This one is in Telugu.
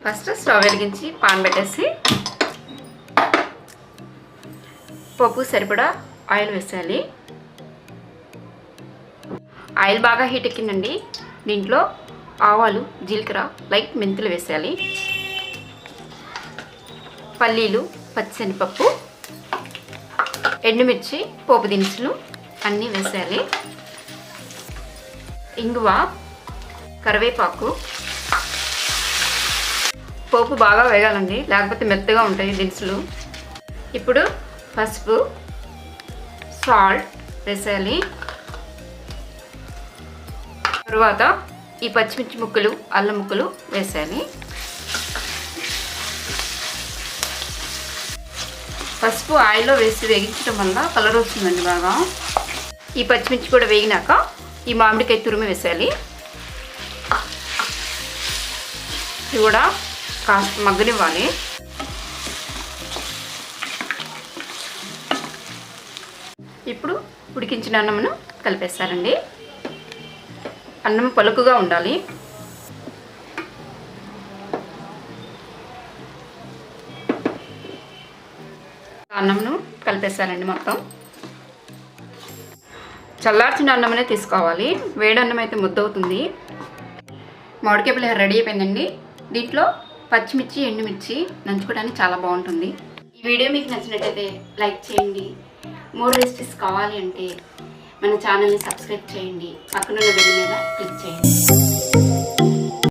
ఫస్ట్ స్టవ్ వెలిగించి పాన్ పెట్టేసి పప్పు సరిపడా ఆయిల్ వేసేయాలి. ఆయిల్ బాగా హీట్ ఎక్కిందండి. దీంట్లో ఆవాలు, జీలకర్ర, లైట్ మెంతులు వేసేయాలి. పల్లీలు, పచ్చిశనగపప్పు, ఎండుమిర్చి, పోపు దినుసులు అన్నీ వేసేయాలి. ఇంగువ, కరివేపాకు. పోపు బాగా వేగాలండి, లేకపోతే మెత్తగా ఉంటాయి దినుసులు. ఇప్పుడు పసుపు, సాల్ట్ వేసేయాలి. తరువాత ఈ పచ్చిమిర్చి ముక్కలు, అల్లం ముక్కలు వేసేయాలి. పసుపు ఆయిల్లో వేసి వేగించడం వల్ల కలర్ వస్తుందండి బాగా. ఈ పచ్చిమిర్చి కూడా వేగినాక ఈ మామిడికాయ తురుము వేసేయాలి. ఇది కూడా కాస్త మగ్గనివ్వాలి. ఇప్పుడు ఉడికించిన అన్నమును కలిపేస్తారండి. అన్నం పలుకుగా ఉండాలి. అన్నంను కలిపేస్తారండి మొత్తం. చల్లార్చిన అన్నమనే తీసుకోవాలి, వేడి అన్నం అయితే ముద్దవుతుంది. మామిడికాయ పులిహోర రెడీ అయిపోయిందండి. దీంట్లో పచ్చిమిర్చి, ఎండుమిర్చి నంచుకోవడానికి చాలా బాగుంటుంది. ఈ వీడియో మీకు నచ్చినట్టయితే లైక్ చేయండి. మోర్ రెసిపీస్ కావాలి అంటే మన ఛానల్ని సబ్స్క్రైబ్ చేయండి. పక్కనున్న బెల్ మీద క్లిక్ చేయండి.